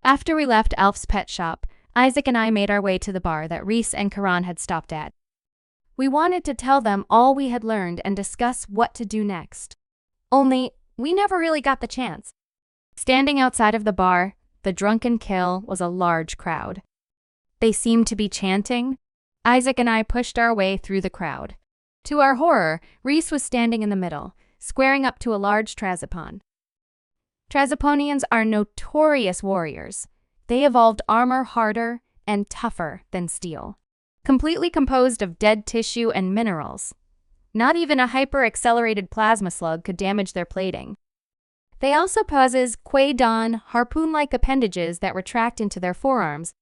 After we left Alf's pet shop, Isaac and I made our way to the bar that Reese and Karan had stopped at. We wanted to tell them all we had learned and discuss what to do next. Only, we never really got the chance. Standing outside of the bar, the drunken kill was a large crowd. They seemed to be chanting. Isaac and I pushed our way through the crowd. To our horror, Reese was standing in the middle, squaring up to a large Trazopon. Trazoponians are notorious warriors. They evolved armor harder and tougher than steel, completely composed of dead tissue and minerals. Not even a hyper-accelerated plasma slug could damage their plating. They also possess Quaidon, harpoon-like appendages that retract into their forearms.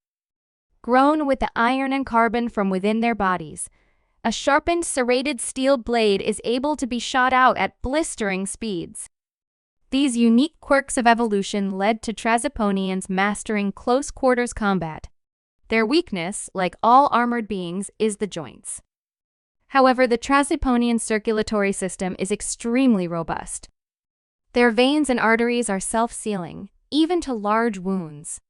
Grown with the iron and carbon from within their bodies, a sharpened serrated steel blade is able to be shot out at blistering speeds. These unique quirks of evolution led to Trazoponians mastering close-quarters combat. Their weakness, like all armored beings, is the joints. However, the Trazoponian circulatory system is extremely robust. Their veins and arteries are self-sealing, even to large wounds.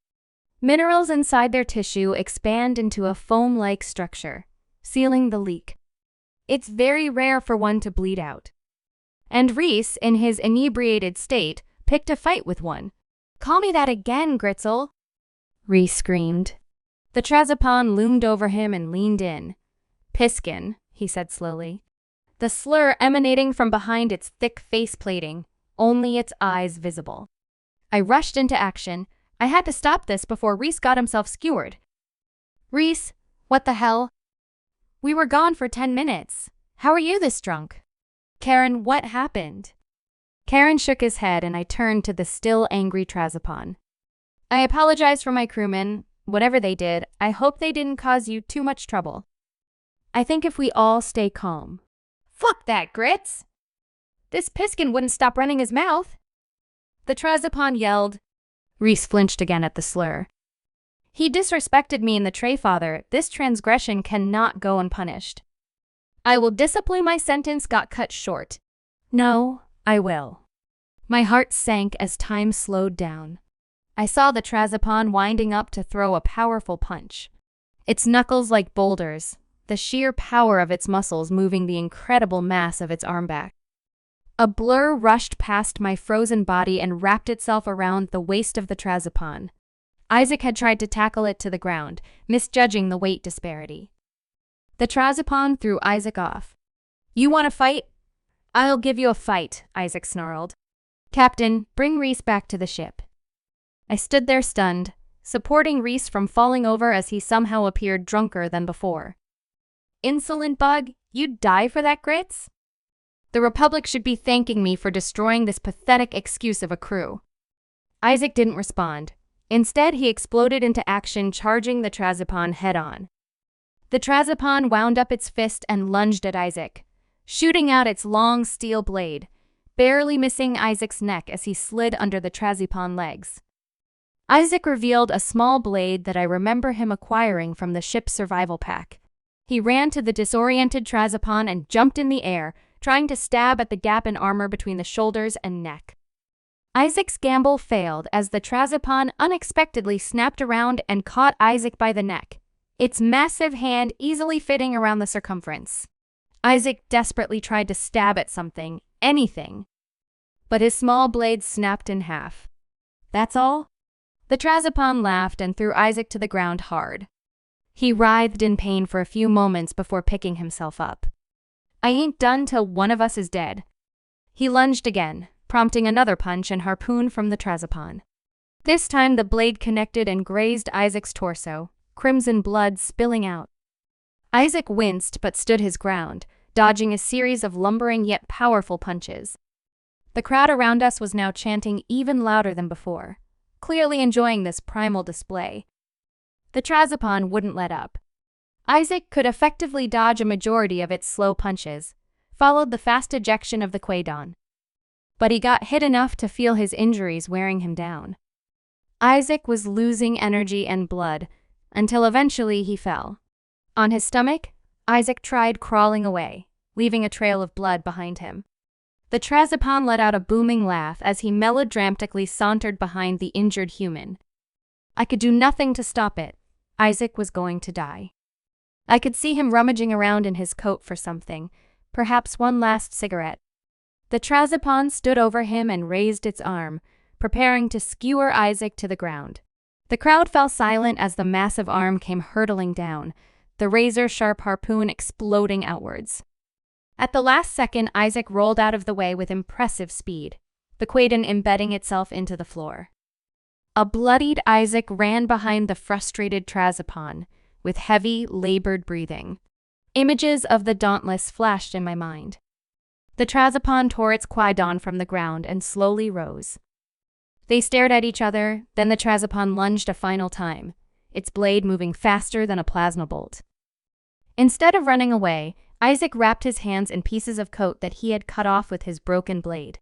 Minerals inside their tissue expand into a foam-like structure, sealing the leak. It's very rare for one to bleed out. And Reese, in his inebriated state, picked a fight with one. "Call me that again, Gritzel!" Reese screamed. The Trazopon loomed over him and leaned in. "Piskin," he said slowly, the slur emanating from behind its thick face plating, only its eyes visible. I rushed into action. I had to stop this before Reese got himself skewered. "Reese, what the hell? We were gone for 10 minutes. How are you this drunk?" "Karen, what happened?" Karen shook his head and I turned to the still angry Trazopon. "I apologize for my crewmen. Whatever they did, I hope they didn't cause you too much trouble. I think if we all stay calm." "Fuck that, Grits! This Piskin wouldn't stop running his mouth!" the Trazopon yelled. Reese flinched again at the slur. "He disrespected me and the Tray Father. This transgression cannot go unpunished. I will discipline." My sentence got cut short. "No, I will." My heart sank as time slowed down. I saw the Trazopon winding up to throw a powerful punch. Its knuckles like boulders, the sheer power of its muscles moving the incredible mass of its arm back. A blur rushed past my frozen body and wrapped itself around the waist of the Trazopon. Isaac had tried to tackle it to the ground, misjudging the weight disparity. The Trazopon threw Isaac off. "You want to fight? I'll give you a fight," Isaac snarled. "Captain, bring Reese back to the ship." I stood there stunned, supporting Reese from falling over as he somehow appeared drunker than before. "Insolent bug, you'd die for that, Grits? The Republic should be thanking me for destroying this pathetic excuse of a crew." Isaac didn't respond. Instead, he exploded into action, charging the Trazopon head-on. The Trazopon wound up its fist and lunged at Isaac, shooting out its long steel blade, barely missing Isaac's neck as he slid under the Trazopon legs. Isaac revealed a small blade that I remember him acquiring from the ship's survival pack. He ran to the disoriented Trazopon and jumped in the air, trying to stab at the gap in armor between the shoulders and neck. Isaac's gamble failed as the Trazopon unexpectedly snapped around and caught Isaac by the neck, its massive hand easily fitting around the circumference. Isaac desperately tried to stab at something, anything, but his small blade snapped in half. "That's all?" The Trazopon laughed and threw Isaac to the ground hard. He writhed in pain for a few moments before picking himself up. "I ain't done till one of us is dead." He lunged again, prompting another punch and harpoon from the Trazopon. This time the blade connected and grazed Isaac's torso, crimson blood spilling out. Isaac winced but stood his ground, dodging a series of lumbering yet powerful punches. The crowd around us was now chanting even louder than before, clearly enjoying this primal display. The Trazopon wouldn't let up. Isaac could effectively dodge a majority of its slow punches, followed the fast ejection of the Quaidon. But he got hit enough to feel his injuries wearing him down. Isaac was losing energy and blood, until eventually he fell. On his stomach, Isaac tried crawling away, leaving a trail of blood behind him. The Trazopon let out a booming laugh as he melodramatically sauntered behind the injured human. I could do nothing to stop it. Isaac was going to die. I could see him rummaging around in his coat for something, perhaps one last cigarette. The Trazopon stood over him and raised its arm, preparing to skewer Isaac to the ground. The crowd fell silent as the massive arm came hurtling down, the razor-sharp harpoon exploding outwards. At the last second, Isaac rolled out of the way with impressive speed, the Quaidon embedding itself into the floor. A bloodied Isaac ran behind the frustrated Trazopon, with heavy, labored breathing. Images of the Dauntless flashed in my mind. The Trazopon tore its Quaidon from the ground and slowly rose. They stared at each other, then the Trazopon lunged a final time, its blade moving faster than a plasma bolt. Instead of running away, Isaac wrapped his hands in pieces of coat that he had cut off with his broken blade.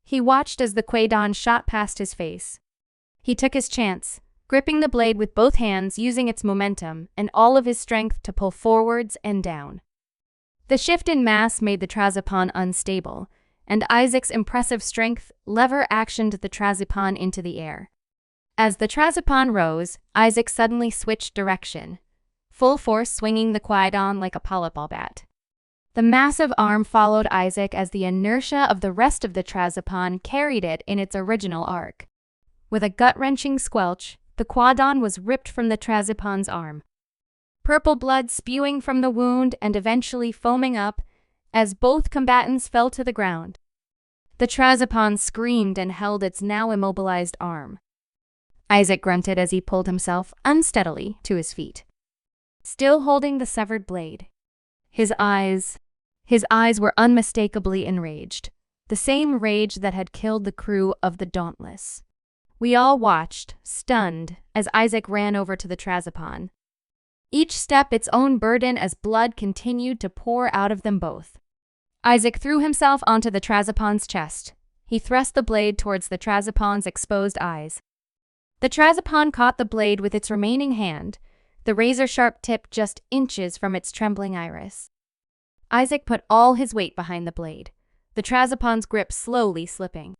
He watched as the Quaidon shot past his face. He took his chance, gripping the blade with both hands, using its momentum and all of his strength to pull forwards and down. The shift in mass made the Trazopon unstable, and Isaac's impressive strength lever-actioned the Trazopon into the air. As the Trazopon rose, Isaac suddenly switched direction, full force swinging the Quaidon like a polyball bat. The massive arm followed Isaac as the inertia of the rest of the Trazopon carried it in its original arc. With a gut-wrenching squelch, the Quaidon was ripped from the Trazopon's arm. Purple blood spewing from the wound and eventually foaming up as both combatants fell to the ground. The Trazopon screamed and held its now immobilized arm. Isaac grunted as he pulled himself unsteadily to his feet, still holding the severed blade. His eyes were unmistakably enraged, the same rage that had killed the crew of the Dauntless. We all watched, stunned, as Isaac ran over to the Trazopon. Each step its own burden as blood continued to pour out of them both. Isaac threw himself onto the Trazopon's chest. He thrust the blade towards the Trazopon's exposed eyes. The Trazopon caught the blade with its remaining hand, the razor-sharp tip just inches from its trembling iris. Isaac put all his weight behind the blade, the Trazopon's grip slowly slipping,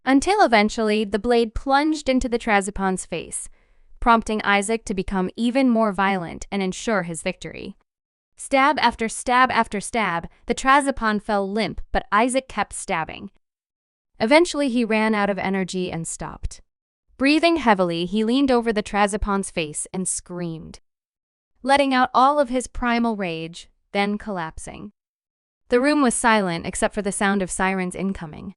until eventually the blade plunged into the Trazopon's face, prompting Isaac to become even more violent and ensure his victory. Stab after stab after stab, the Trazopon fell limp, but Isaac kept stabbing. Eventually he ran out of energy and stopped. Breathing heavily, he leaned over the Trazopon's face and screamed, letting out all of his primal rage, then collapsing. The room was silent except for the sound of sirens incoming.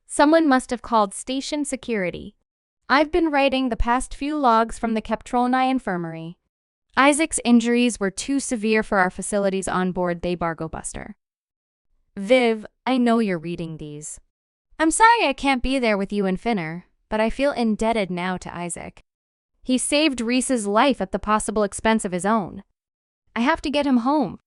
Someone must have called station security. I've been writing the past few logs from the Keptrolni infirmary. Isaac's injuries were too severe for our facilities on board the Bargo Buster. Viv, I know you're reading these. I'm sorry I can't be there with you and Finner, but I feel indebted now to Isaac. He saved Reese's life at the possible expense of his own. I have to get him home,